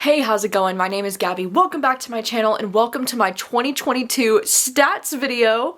Hey, how's it going? My name is Gabby. Welcome back to my channel and welcome to my 2022 stats video.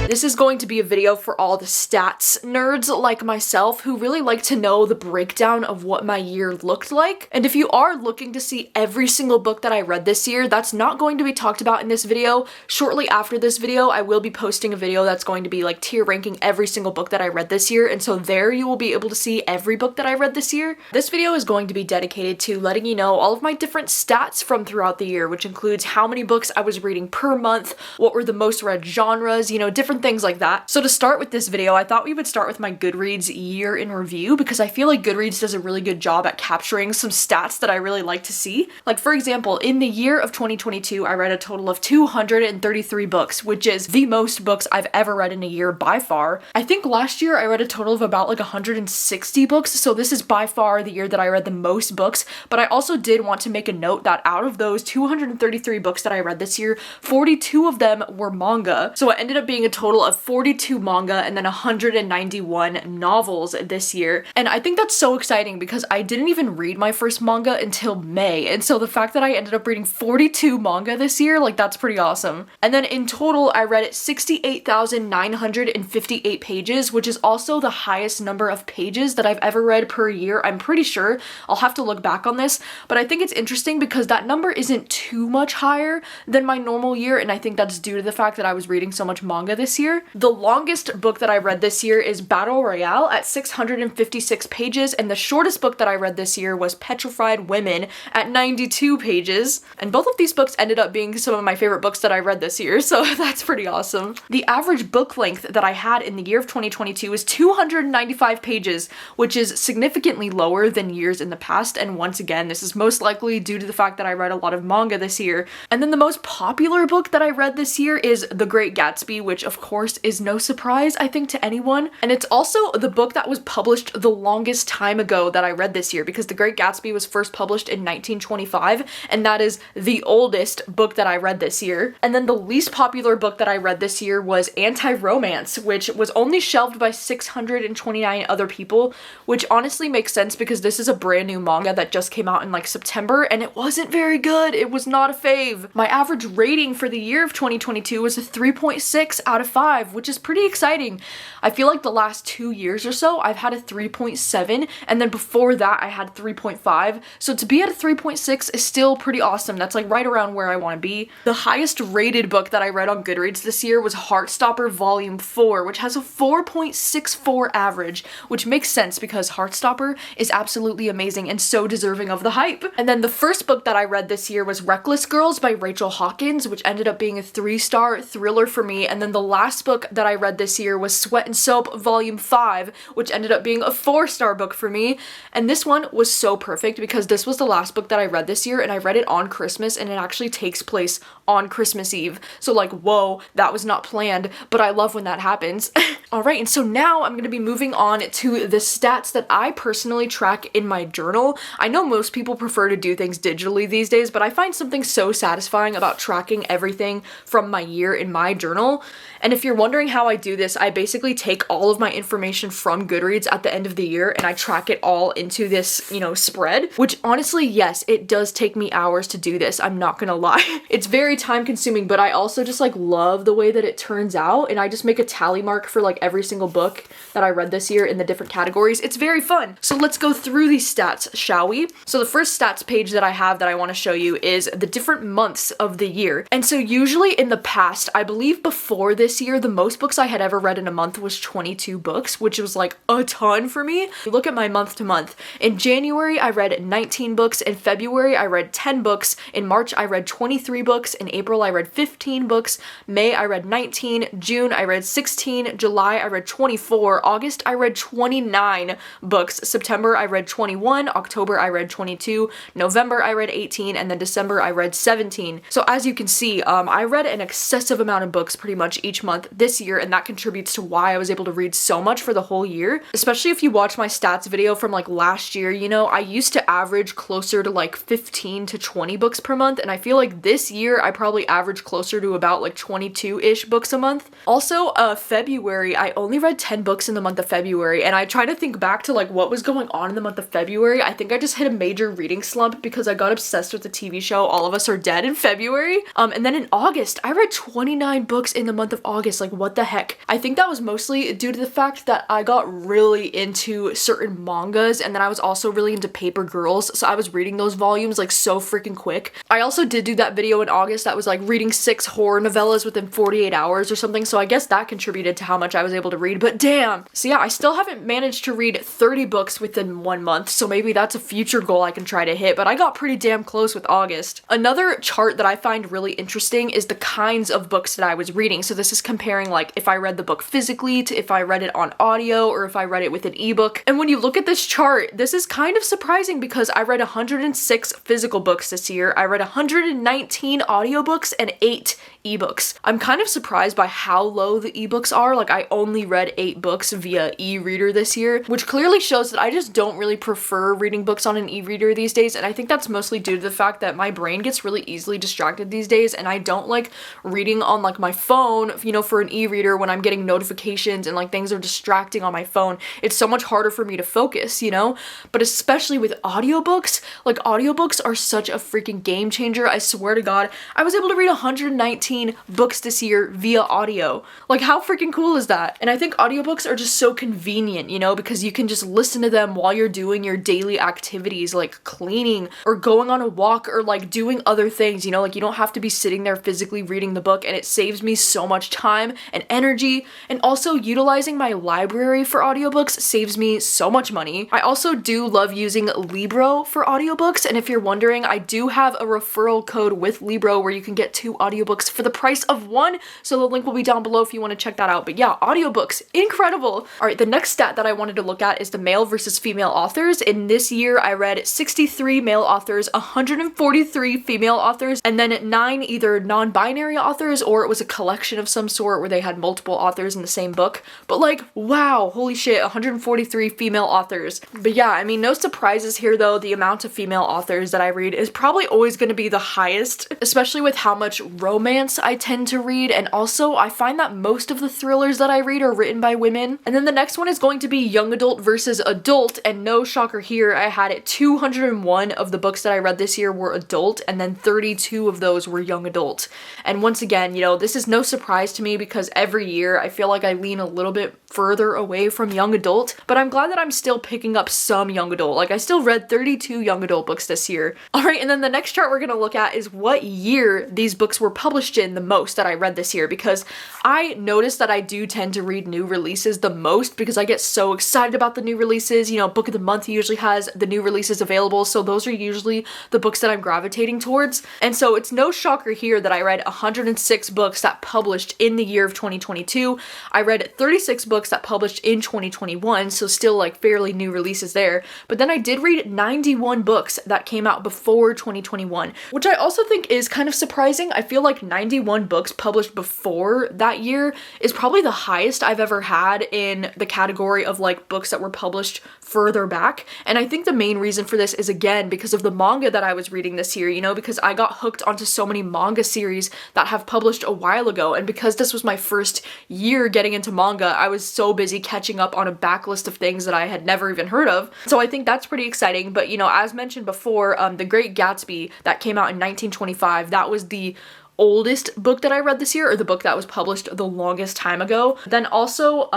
This is going to be a video for all the stats nerds like myself who really like to know the breakdown of what my year looked like. And if you are looking to see every single book that I read this year, that's not going to be talked about in this video. Shortly after this video, I will be posting a video that's going to be like tier ranking every single book that I read this year. And so there you will be able to see every book that I read this year. This video is going to be dedicated to letting you know all of my different stats from throughout the year, which includes how many books I was reading per month, what were the most read genres, different things like that. So to start with this video, I thought we would start with my Goodreads year in review because I feel like Goodreads does a really good job at capturing some stats that I really like to see. Like for example, in the year of 2022, I read a total of 233 books, which is the most books I've ever read in a year by far. I think last year I read a total of about like 160 books, so this is by far the year that I read the most books, but I also did want to make a note that out of those 233 books that I read this year, 42 of them were manga, so it ended up being a total of 42 manga and then 191 novels this year. And I think that's so exciting because I didn't even read my first manga until May. And so the fact that I ended up reading 42 manga this year, like that's pretty awesome. And then in total, I read 68,958 pages, which is also the highest number of pages that I've ever read per year. I'm pretty sure. I'll have to look back on this, but I think it's interesting because that number isn't too much higher than my normal year. And I think that's due to the fact that I was reading so much manga this year. The longest book that I read this year is Battle Royale at 656 pages, and the shortest book that I read this year was Petrified Women at 92 pages. And both of these books ended up being some of my favorite books that I read this year, so that's pretty awesome. The average book length that I had in the year of 2022 is 295 pages, which is significantly lower than years in the past, and once again, this is most likely due to the fact that I read a lot of manga this year. And then the most popular book that I read this year is The Great Gatsby, which of course is no surprise, I think, to anyone. And it's also the book that was published the longest time ago that I read this year because The Great Gatsby was first published in 1925, and that is the oldest book that I read this year. And then the least popular book that I read this year was Anti-Romance, which was only shelved by 629 other people, which honestly makes sense because this is a brand new manga that just came out in like September, and it wasn't very good. It was not a fave. My average rating for the year of 2022 was a 3.6 out of 5, which is pretty exciting. I feel like the last 2 years or so, I've had a 3.7, and then before that, I had 3.5. So to be at a 3.6 is still pretty awesome. That's like right around where I want to be. The highest rated book that I read on Goodreads this year was Heartstopper Volume 4, which has a 4.64 average, which makes sense because Heartstopper is absolutely amazing and so deserving of the hype. And then the first book that I read this year was Reckless Girls by Rachel Hawkins, which ended up being a 3-star thriller for me. And then the last book that I read this year was Sweat and Soap Volume 5, which ended up being a 4-star book for me. And this one was so perfect because this was the last book that I read this year, and I read it on Christmas, and it actually takes place on Christmas Eve. So like, whoa, that was not planned, but I love when that happens. All right, and so now I'm going to be moving on to the stats that I personally track in my journal. I know most people prefer to do things digitally these days, but I find something so satisfying about tracking everything from my year in my journal. And if you're wondering how I do this, I basically take all of my information from Goodreads at the end of the year and I track it all into this, spread, which honestly, yes, it does take me hours to do this. I'm not gonna lie. It's very time consuming, but I also just like love the way that it turns out. And I just make a tally mark for like every single book that I read this year in the different categories. It's very fun. So let's go through these stats, shall we? So the first stats page that I have that I want to show you is the different months of the year. And so usually in the past, I believe before this year, the most books I had ever read in a month was 22 books, which was like a ton for me. You look at my month to month. In January, I read 19 books. In February, I read 10 books. In March, I read 23 books. In April, I read 15 books. May, I read 19. June, I read 16. July, I read 24. August, I read 29 books. September, I read 21. October, I read 22. November, I read 18. And then December, I read 17. So as you can see, I read an excessive amount of books pretty much each month this year, and that contributes to why I was able to read so much for the whole year. Especially if you watch my stats video from like last year, I used to average closer to like 15 to 20 books per month, and I feel like this year I probably average closer to about like 22-ish books a month. Also, February, I only read 10 books in the month of February, and I try to think back to like what was going on in the month of February. I think I just hit a major reading slump because I got obsessed with the TV show All of Us Are Dead in February. And then in August, I read 29 books in the month of August. Like, what the heck? I think that was mostly due to the fact that I got really into certain mangas, and then I was also really into Paper Girls, so I was reading those volumes like so freaking quick. I also did do that video in August that was like reading 6 horror novellas within 48 hours or something, so I guess that contributed to how much I was able to read, but damn! So yeah, I still haven't managed to read 30 books within 1 month, so maybe that's a future goal I can try to hit, but I got pretty damn close with August. Another chart that I find really interesting is the kinds of books that I was reading. So this is comparing like if I read the book physically to if I read it on audio or if I read it with an ebook. And when you look at this chart, this is kind of surprising because I read 106 physical books this year. I read 119 audiobooks and 8 ebooks. I'm kind of surprised by how low the ebooks are. Like, I only read 8 books via e-reader this year, which clearly shows that I just don't really prefer reading books on an e-reader these days, and I think that's mostly due to the fact that my brain gets really easily distracted these days, and I don't like reading on like my phone, you know, for an e-reader when I'm getting notifications and like things are distracting on my phone. It's so much harder for me to focus, you know? But especially with audiobooks, like audiobooks are such a freaking game changer. I swear to God, I was able to read 119 books this year via audio. Like, how freaking cool is that? And I think audiobooks are just so convenient, you know, because you can just listen to them while you're doing your daily activities like cleaning or going on a walk or like doing other things, you know, like you don't have to be sitting there physically reading the book, and it saves me so much time and energy. And also utilizing my library for audiobooks saves me so much money. I also do love using Libro for audiobooks, and if you're wondering, I do have a referral code with Libro where you can get 2 audiobooks for the price of 1, so the link will be down below if you want to check that out. But yeah, audiobooks, incredible. All right, the next stat that I wanted to look at is the male versus female authors. In this year, I read 63 male authors, 143 female authors, and then 9 either non-binary authors or it was a collection of some sort where they had multiple authors in the same book. But like, wow, holy shit, 143 female authors. But yeah, I mean, no surprises here though. The amount of female authors that I read is probably always going to be the highest, especially with how much romance I tend to read, and also I find that most of the thrillers that I read are written by women. And then the next one is going to be young adult versus adult, and no shocker here, I had it 201 of the books that I read this year were adult, and then 32 of those were young adult. And once again, you know, this is no surprise to me because every year I feel like I lean a little bit further away from young adult, but I'm glad that I'm still picking up some young adult. Like, I still read 32 young adult books this year. All right, and then the next chart we're gonna look at is what year these books were published in the most that I read this year, because I noticed that I do tend to read new releases the most because I get so excited about the new releases. You know, Book of the Month usually has the new releases available, so those are usually the books that I'm gravitating towards. And so it's no shocker here that I read 106 books that published in the year of 2022. I read 36 books that published in 2021, so still like fairly new releases there. But then I did read 91 books that came out before 2021, which I also think is kind of surprising. I feel like 91 books published before that year is probably the highest I've ever had in the category of like books that were published further back. And I think the main reason for this is again because of the manga that I was reading this year, you know, because I got hooked onto so many manga series that have published a while ago, and because this was my first year getting into manga, I was so busy catching up on a backlist of things that I had never even heard of. So I think that's pretty exciting. But you know, as mentioned before, The Great Gatsby that came out in 1925, that was the oldest book that I read this year, or the book that was published the longest time ago. Then also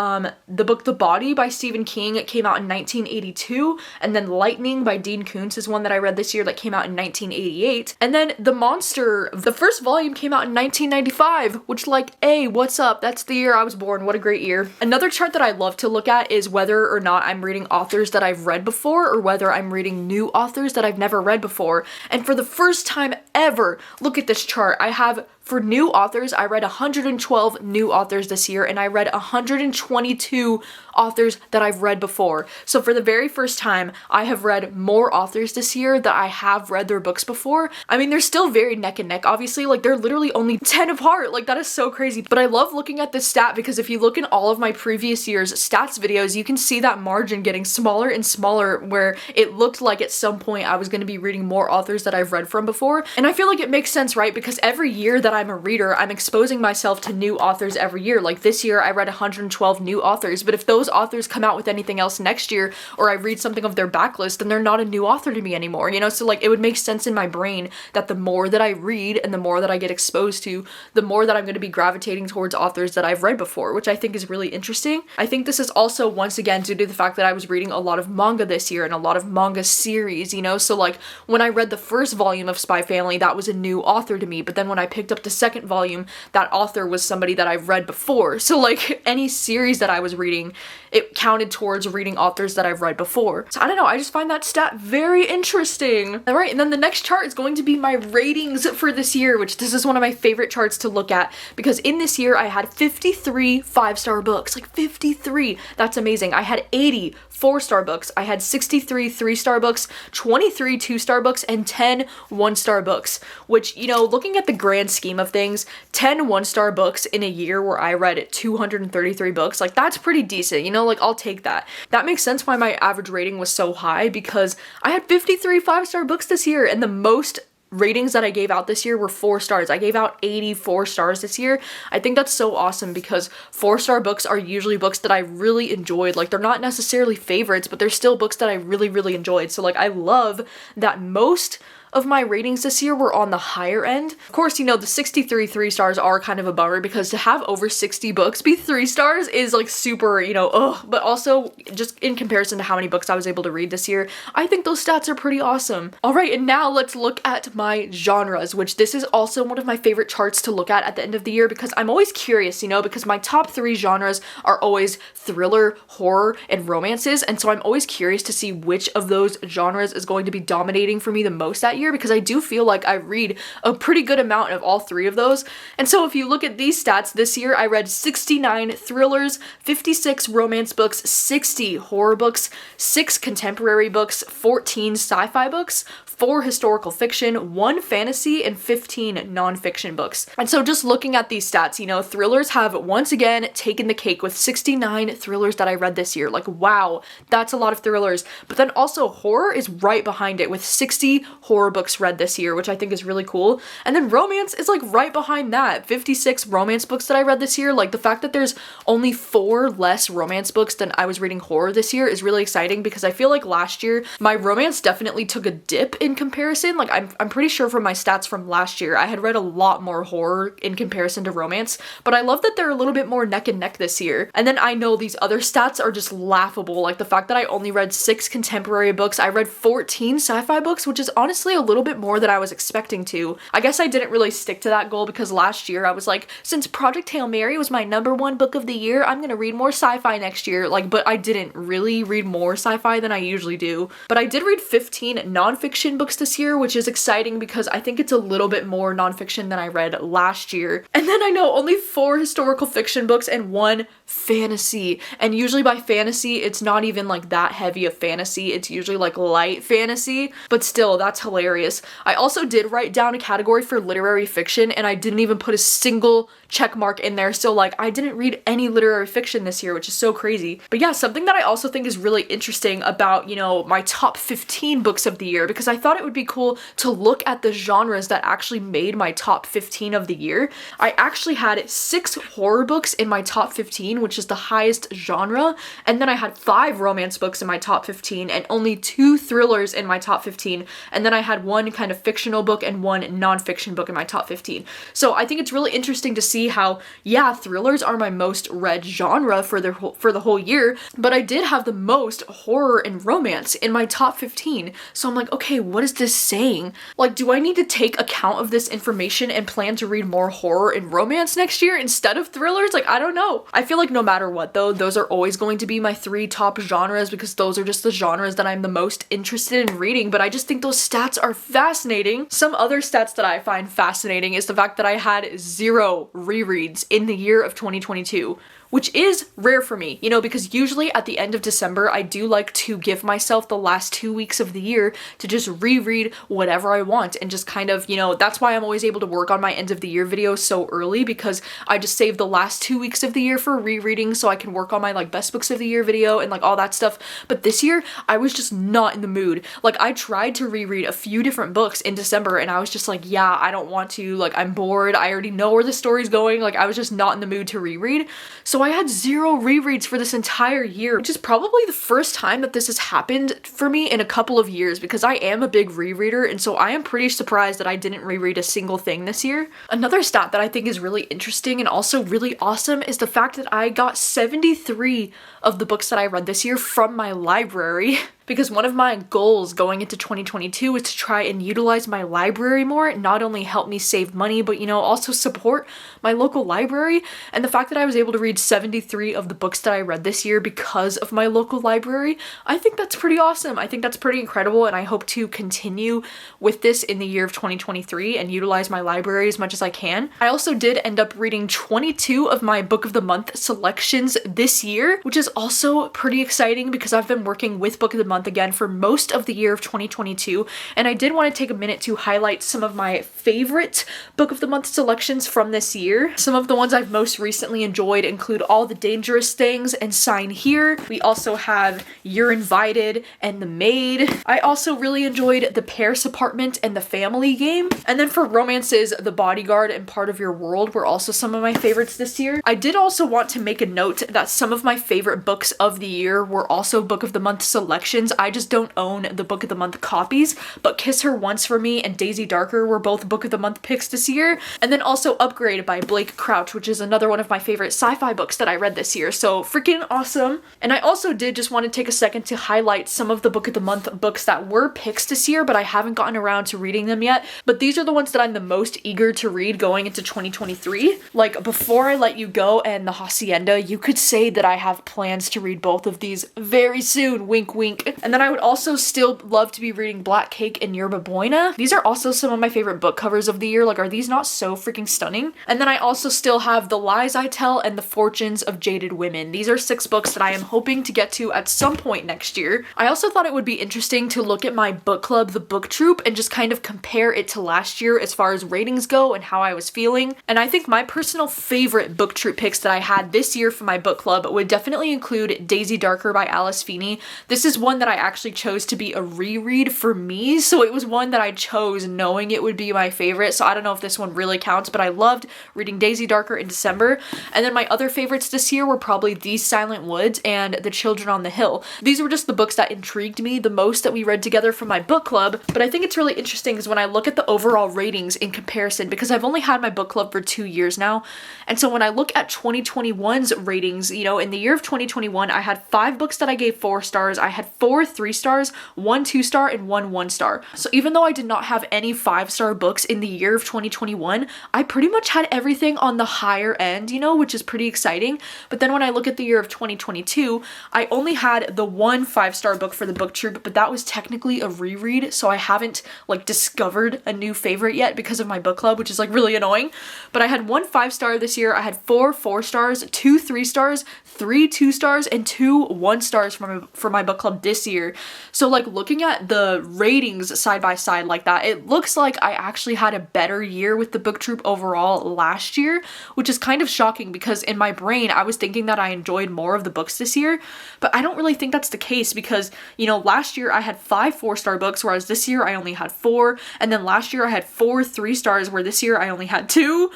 the book The Body by Stephen King came out in 1982, and then Lightning by Dean Koontz is one that I read this year that came out in 1988. And then The Monster, the first volume, came out in 1995, which like, hey, what's up? That's the year I was born. What a great year. Another chart that I love to look at is whether or not I'm reading authors that I've read before or whether I'm reading new authors that I've never read before. And for the first time ever, look at this chart. I have for new authors, I read 112 new authors this year, and I read 122 authors that I've read before. So for the very first time, I have read more authors this year that I have read their books before. I mean, they're still very neck and neck, obviously, like they're literally only 10 apart. Like, that is so crazy. But I love looking at this stat because if you look in all of my previous year's stats videos, you can see that margin getting smaller and smaller where it looked like at some point I was going to be reading more authors that I've read from before. And I feel like it makes sense, right? Because every year that I'm a reader, I'm exposing myself to new authors every year. Like this year, I read 112 new authors, but if those authors come out with anything else next year, or I read something of their backlist, then they're not a new author to me anymore, you know? So like, it would make sense in my brain that the more that I read and the more that I get exposed to, the more that I'm going to be gravitating towards authors that I've read before, which I think is really interesting. I think this is also, once again, due to the fact that I was reading a lot of manga this year and a lot of manga series, you know? So like, when I read the first volume of Spy Family, that was a new author to me, but then when I picked up the second volume, that author was somebody that I've read before. So like, any series that I was reading, it counted towards reading authors that I've read before. So I don't know, I just find that stat very interesting. All right, and then the next chart is going to be my ratings for this year, which this is one of my favorite charts to look at, because in this year I had 53 5-star books, like 53. That's amazing. I had 80 4-star books, I had 63 3-star books, 23 2-star books, and 10 1-star books, which, you know, looking at the grand scheme of things, 10 1-star books in a year where I read 233 books, like that's pretty decent, you know, like I'll take that. That makes sense why my average rating was so high, because I had 53 5-star books this year, and the most ratings that I gave out this year were 4 stars. I gave out 84 stars this year. I think that's so awesome, because 4-star books are usually books that I really enjoyed. Like, they're not necessarily favorites, but they're still books that I really enjoyed. So like, I love that most of my ratings this year were on the higher end. Of course, you know, the 63 3-stars are kind of a bummer, because to have over 60 books be 3 stars is like super, you know, ugh. But also, just in comparison to how many books I was able to read this year, I think those stats are pretty awesome. All right, and now let's look at my genres, which this is also one of my favorite charts to look at the end of the year, because I'm always curious, you know, because my top 3 genres are always thriller, horror, and romances, and so I'm always curious to see which of those genres is going to be dominating for me the most that year, because I do feel like I read a pretty good amount of all 3 of those. And so if you look at these stats, this year I read 69 thrillers, 56 romance books, 60 horror books, 6 contemporary books, 14 sci-fi books, 4 historical fiction, 1 fantasy, and 15 nonfiction books. And so just looking at these stats, you know, thrillers have once again taken the cake with 69 thrillers that I read this year. Like, wow, that's a lot of thrillers. But then also horror is right behind it with 60 horror books read this year, which I think is really cool. And then romance is like right behind that. 56 romance books that I read this year. Like, the fact that there's only 4 less romance books than I was reading horror this year is really exciting, because I feel like last year my romance definitely took a dip in comparison. Like, I'm pretty sure from my stats from last year I had read a lot more horror in comparison to romance, but I love that they're a little bit more neck and neck this year. And then I know these other stats are just laughable, like the fact that I only read 6 contemporary books. I read 14 sci-fi books, which is honestly a little bit more than I was expecting to. I guess I didn't really stick to that goal, because last year I was like, since Project Hail Mary was my #1 book of the year, I'm gonna read more sci-fi next year. Like, but I didn't really read more sci-fi than I usually do. But I did read 15 nonfiction books this year, which is exciting because I think it's a little bit more nonfiction than I read last year. And then I know only 4 historical fiction books and 1 fantasy. And usually by fantasy, it's not even like that heavy of fantasy. It's usually like light fantasy, but still, that's hilarious. I also did write down a category for literary fiction, and I didn't even put a single check mark in there. So like, I didn't read any literary fiction this year, which is so crazy. But yeah, something that I also think is really interesting about, you know, my top 15 books of the year, because I thought it would be cool to look at the genres that actually made my top 15 of the year. I actually had 6 horror books in my top 15, which is the highest genre, and then I had 5 romance books in my top 15 and only 2 thrillers in my top 15, and then I had 1 kind of fictional book and 1 nonfiction book in my top 15. So I think it's really interesting to see how, yeah, thrillers are my most read genre for the whole year, but I did have the most horror and romance in my top 15. So I'm like, okay, what is this saying? Like, do I need to take account of this information and plan to read more horror and romance next year instead of thrillers? Like, I don't know. I feel like no matter what though, those are always going to be my 3 top genres, because those are just the genres that I'm the most interested in reading. But I just think those stats are fascinating. Some other stats that I find fascinating is the fact that I had 0 rereads in the year of 2022, which is rare for me, because usually at the end of December, I do like to give myself the last 2 weeks of the year to just reread whatever I want and just kind of, that's why I'm always able to work on my end of the year videos so early, because I just save the last 2 weeks of the year for rereading so I can work on my like best books of the year video and like all that stuff. But this year, I was just not in the mood. Like I tried to reread a few different books in December and I was just like, yeah, I don't want to, like I'm bored. I already know where the story's going. Like I was just not in the mood to reread. So I had 0 rereads for this entire year, which is probably the first time that this has happened for me in a couple of years, because I am a big rereader, and so I am pretty surprised that I didn't reread a single thing this year. Another stat that I think is really interesting and also really awesome is the fact that I got 73 of the books that I read this year from my library. Because one of my goals going into 2022 is to try and utilize my library more, not only help me save money, but also support my local library. And the fact that I was able to read 73 of the books that I read this year because of my local library, I think that's pretty awesome. I think that's pretty incredible, and I hope to continue with this in the year of 2023 and utilize my library as much as I can. I also did end up reading 22 of my book of the month selections this year, which is also pretty exciting because I've been working with book of the month again for most of the year of 2022, and I did want to take a minute to highlight some of my favorite book of the month selections from this year. Some of the ones I've most recently enjoyed include All the Dangerous Things and Sign Here. We also have You're Invited and The Maid. I also really enjoyed The Paris Apartment and The Family Game. And then for romances, The Bodyguard and Part of Your World were also some of my favorites this year. I did also want to make a note that some of my favorite books of the year were also book of the month selections. I just don't own the book of the month copies, but Kiss Her Once for Me and Daisy Darker were both book of the month picks this year. And then also Upgrade by Blake Crouch, which is another one of my favorite sci-fi books that I read this year. So freaking awesome. And I also did just want to take a second to highlight some of the book of the month books that were picks this year, but I haven't gotten around to reading them yet. But these are the ones that I'm the most eager to read going into 2023. Like Before I Let You Go and The Hacienda, you could say that I have plans to read both of these very soon, wink wink. And then I would also still love to be reading Black Cake and Yerba Buena. These are also some of my favorite book covers of the year. Like, are these not so freaking stunning? And then I also still have The Lies I Tell and The Fortunes of Jaded Women. These are 6 books that I am hoping to get to at some point next year. I also thought it would be interesting to look at my book club, The Book Troop, and just kind of compare it to last year as far as ratings go and how I was feeling. And I think my personal favorite book troop picks that I had this year for my book club would definitely include Daisy Darker by Alice Feeney. This is one that I actually chose to be a reread for me, so it was one that I chose knowing it would be my favorite, so I don't know if this one really counts, but I loved reading Daisy Darker in December. And then my other favorites this year were probably These Silent Woods and The Children on the Hill. These were just the books that intrigued me the most that we read together for my book club, but I think it's really interesting because when I look at the overall ratings in comparison, because I've only had my book club for 2 years now, and so when I look at 2021's ratings, in the year of 2021, I had 5 books that I gave 4 stars, I had 4 3-stars, 1 2-star, and 1 1-star. So even though I did not have any 5-star books in the year of 2021, I pretty much had everything on the higher end, which is pretty exciting. But then when I look at the year of 2022, I only had the 1 5-star book for the book troop, but that was technically a reread, so I haven't discovered a new favorite yet because of my book club, which is really annoying. But I had 1 5-star this year, I had 4 4-stars, 2 3-stars, 3 2-stars, and 2 1-stars for my book club this year. So looking at the ratings side by side like that, it looks like I actually had a better year with the book troop overall last year, which is kind of shocking because in my brain I was thinking that I enjoyed more of the books this year, but I don't really think that's the case because, last year I had 5 4-star books, whereas this year I only had 4, and then last year I had 4 3-stars, where this year I only had 2.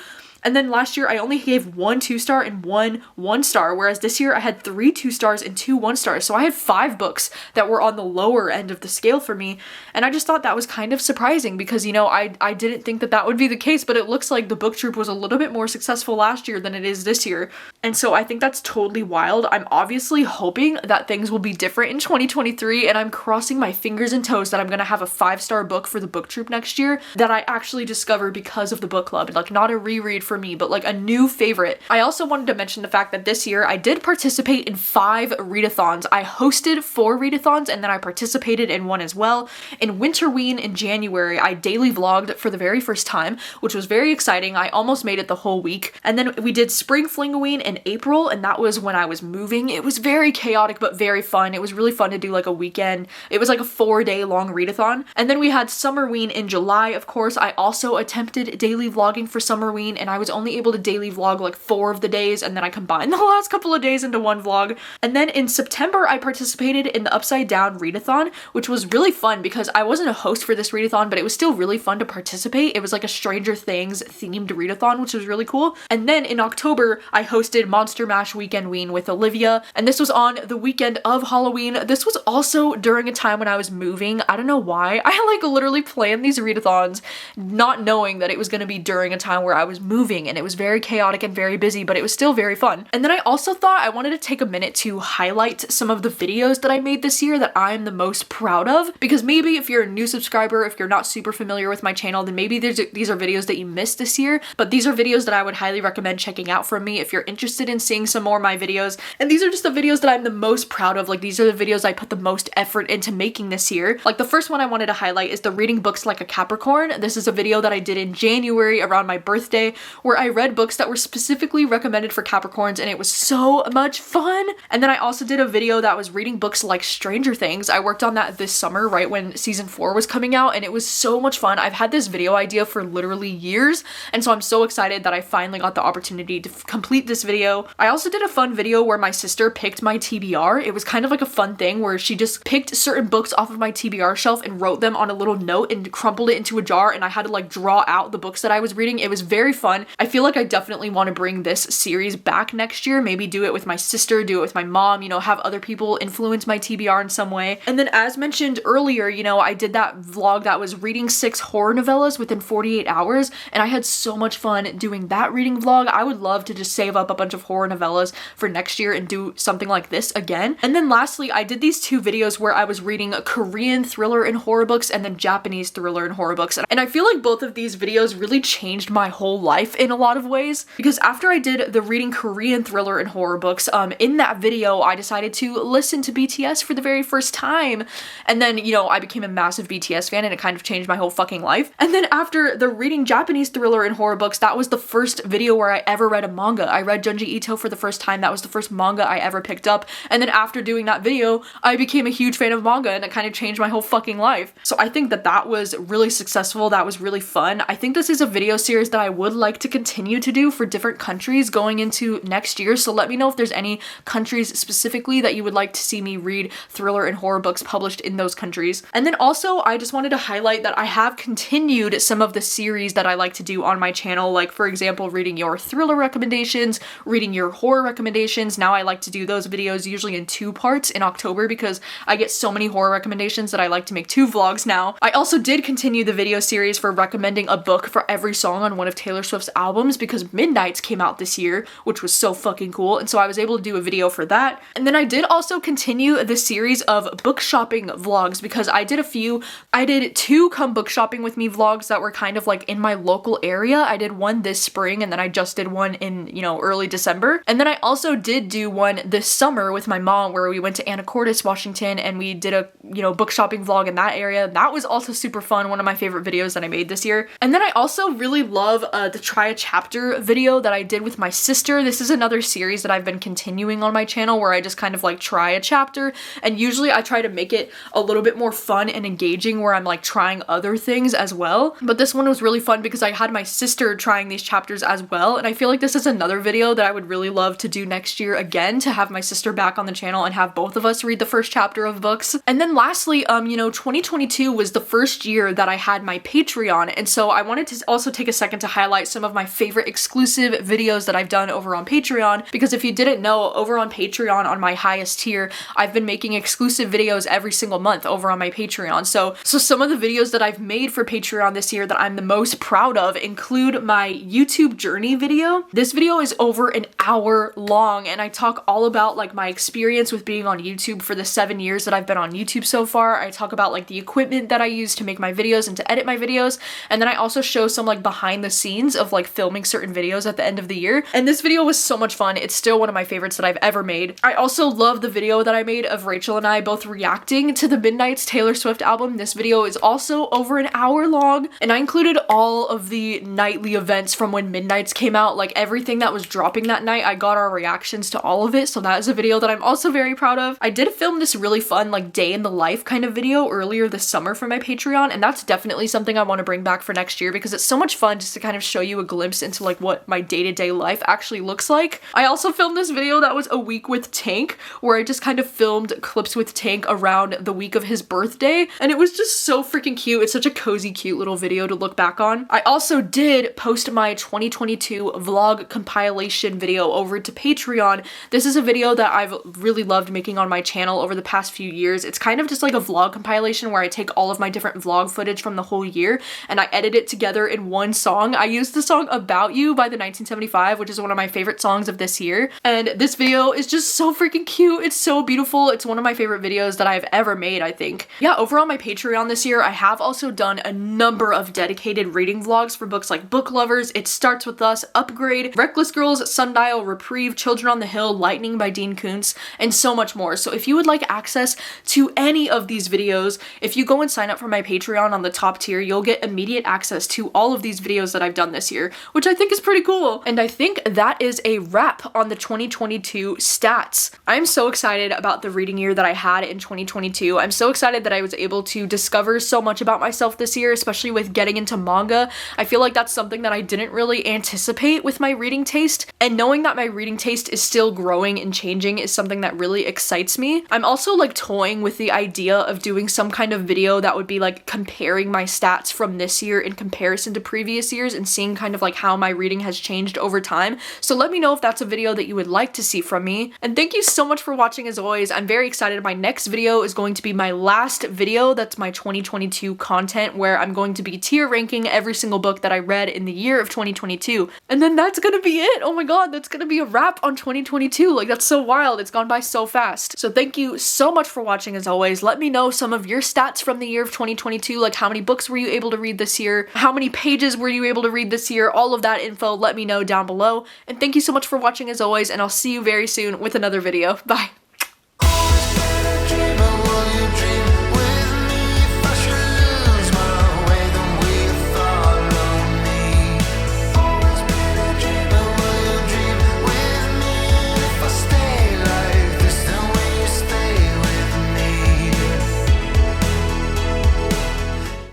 And then last year I only gave 1 2-star and 1 1-star, whereas this year I had 3 2-stars and 2 1-stars. So I had 5 books that were on the lower end of the scale for me. And I just thought that was kind of surprising because, I didn't think that would be the case, but it looks like the book troop was a little bit more successful last year than it is this year. And so I think that's totally wild. I'm obviously hoping that things will be different in 2023, and I'm crossing my fingers and toes that I'm going to have a 5-star book for the book troop next year that I actually discovered because of the book club. Not a reread for for me, but like a new favorite. I also wanted to mention the fact that this year I did participate in 5 readathons. I hosted 4 readathons and then I participated in one as well. In Winterween in January, I daily vlogged for the very first time, which was very exciting. I almost made it the whole week. And then we did Spring Flingoween in April, and that was when I was moving. It was very chaotic but very fun. It was really fun to do like a weekend. It was like a 4-day long readathon. And then we had Summerween in July, of course. I also attempted daily vlogging for Summerween, and I was only able to daily vlog like 4 of the days, and then I combined the last couple of days into one vlog. And then in September, I participated in the Upside Down Readathon, which was really fun because I wasn't a host for this readathon, but it was still really fun to participate. It was like a Stranger Things themed readathon, which was really cool. And then in October, I hosted Monster Mash Weekend Ween with Olivia, and this was on the weekend of Halloween. This was also during a time when I was moving. I don't know why. I like literally planned these readathons not knowing that it was going to be during a time where I was moving, and it was very chaotic and very busy, but it was still very fun. And then I also thought I wanted to take a minute to highlight some of the videos that I made this year that I'm the most proud of, because maybe if you're a new subscriber, if you're not super familiar with my channel, then maybe these are videos that you missed this year, but these are videos that I would highly recommend checking out from me if you're interested in seeing some more of my videos. And these are just the videos that I'm the most proud of. Like, these are the videos I put the most effort into making this year. Like, the first one I wanted to highlight is the Reading Books Like a Capricorn. This is a video that I did in January around my birthday, where I read books that were specifically recommended for Capricorns, and it was so much fun. And then I also did a video that was reading books like Stranger Things. I worked on that this summer, right when season 4 was coming out, and it was so much fun. I've had this video idea for literally years, and so I'm so excited that I finally got the opportunity to complete this video. I also did a fun video where my sister picked my TBR. It was kind of like a fun thing where she just picked certain books off of my TBR shelf and wrote them on a little note and crumpled it into a jar, and I had to like draw out the books that I was reading. It was very fun. I feel like I definitely want to bring this series back next year. Maybe do it with my sister, do it with my mom, you know, have other people influence my TBR in some way. And then as mentioned earlier, you know, I did that vlog that was reading 6 horror novellas within 48 hours, and I had so much fun doing that reading vlog. I would love to just save up a bunch of horror novellas for next year and do something like this again. And then lastly, I did these 2 videos where I was reading Korean thriller and horror books and then Japanese thriller and horror books. And I feel like both of these videos really changed my whole life in a lot of ways, because after I did the reading Korean thriller and horror books, in that video, I decided to listen to BTS for the very first time. And then, you know, I became a massive BTS fan, and it kind of changed my whole fucking life. And then after the reading Japanese thriller and horror books, that was the first video where I ever read a manga. I read Junji Ito for the first time. That was the first manga I ever picked up. And then after doing that video, I became a huge fan of manga, and it kind of changed my whole fucking life. So I think that that was really successful. That was really fun. I think this is a video series that I would like to continue to do for different countries going into next year. So let me know if there's any countries specifically that you would like to see me read thriller and horror books published in those countries. And then also, I just wanted to highlight that I have continued some of the series that I like to do on my channel, like for example, reading your thriller recommendations, reading your horror recommendations. Now I like to do those videos usually in 2 parts in October because I get so many horror recommendations that I like to make 2 vlogs now. I also did continue the video series for recommending a book for every song on one of Taylor Swift's albums because Midnight's came out this year, which was so fucking cool, and so I was able to do a video for that. And then I did also continue the series of book shopping vlogs because I did 2 come book shopping with me vlogs that were kind of like in my local area. I did one this spring, and then I just did one in, you know, early December. And then I also did do one this summer with my mom where we went to Anacortes, Washington, and we did a, you know, book shopping vlog in that area. That was also super fun, one of my favorite videos that I made this year. And then I also really love the Try a Chapter video that I did with my sister. This is another series that I've been continuing on my channel where I just kind of like try a chapter, and usually I try to make it a little bit more fun and engaging where I'm like trying other things as well. But this one was really fun because I had my sister trying these chapters as well, and I feel like this is another video that I would really love to do next year again, to have my sister back on the channel and have both of us read the first chapter of books. And then lastly, you know, 2022 was the first year that I had my Patreon, and so I wanted to also take a second to highlight some of my favorite exclusive videos that I've done over on Patreon, because if you didn't know, over on Patreon on my highest tier, I've been making exclusive videos every single month over on my Patreon. So some of the videos that I've made for Patreon this year that I'm the most proud of include my YouTube journey video. This video is over an hour long, and I talk all about like my experience with being on YouTube for the 7 years that I've been on YouTube so far. I talk about like the equipment that I use to make my videos and to edit my videos, and then I also show some like behind the scenes of like like filming certain videos at the end of the year. And this video was so much fun. It's still one of my favorites that I've ever made. I also love the video that I made of Rachel and I both reacting to the Midnight's Taylor Swift album. This video is also over an hour long, and I included all of the nightly events from when Midnight's came out, like everything that was dropping that night. I got our reactions to all of it, so that is a video that I'm also very proud of. I did film this really fun like day in the life kind of video earlier this summer for my Patreon, and that's definitely something I want to bring back for next year because it's so much fun just to kind of show you a glimpse into like what my day-to-day life actually looks like. I also filmed this video that was a week with Tank, where I just kind of filmed clips with Tank around the week of his birthday, and it was just so freaking cute. It's such a cozy, cute little video to look back on. I also did post my 2022 vlog compilation video over to Patreon. This is a video that I've really loved making on my channel over the past few years. It's kind of just like a vlog compilation where I take all of my different vlog footage from the whole year and I edit it together in one song. I used the song About You by the 1975, which is one of my favorite songs of this year. And this video is just so freaking cute. It's so beautiful. It's one of my favorite videos that I've ever made, I think. Yeah, over on my Patreon this year, I have also done a number of dedicated reading vlogs for books like Book Lovers, It Starts With Us, Upgrade, Reckless Girls, Sundial, Reprieve, Children on the Hill, Lightning by Dean Koontz, and so much more. So if you would like access to any of these videos, if you go and sign up for my Patreon on the top tier, you'll get immediate access to all of these videos that I've done this year, which I think is pretty cool. And I think that is a wrap on the 2022 stats. I'm so excited about the reading year that I had in 2022. I'm so excited that I was able to discover so much about myself this year, especially with getting into manga. I feel like that's something that I didn't really anticipate with my reading taste, and knowing that my reading taste is still growing and changing is something that really excites me. I'm also like toying with the idea of doing some kind of video that would be like comparing my stats from this year in comparison to previous years and seeing kind of like how my reading has changed over time. So let me know if that's a video that you would like to see from me. And thank you so much for watching as always. I'm very excited. My next video is going to be my last video that's my 2022 content, where I'm going to be tier ranking every single book that I read in the year of 2022. And then that's gonna be it. Oh my god, that's gonna be a wrap on 2022. Like, that's so wild. It's gone by so fast. So thank you so much for watching as always. Let me know some of your stats from the year of 2022, like how many books were you able to read this year? How many pages were you able to read this year? All of that info, let me know down below. And thank you so much for watching as always, and I'll see you very soon with another video. Bye.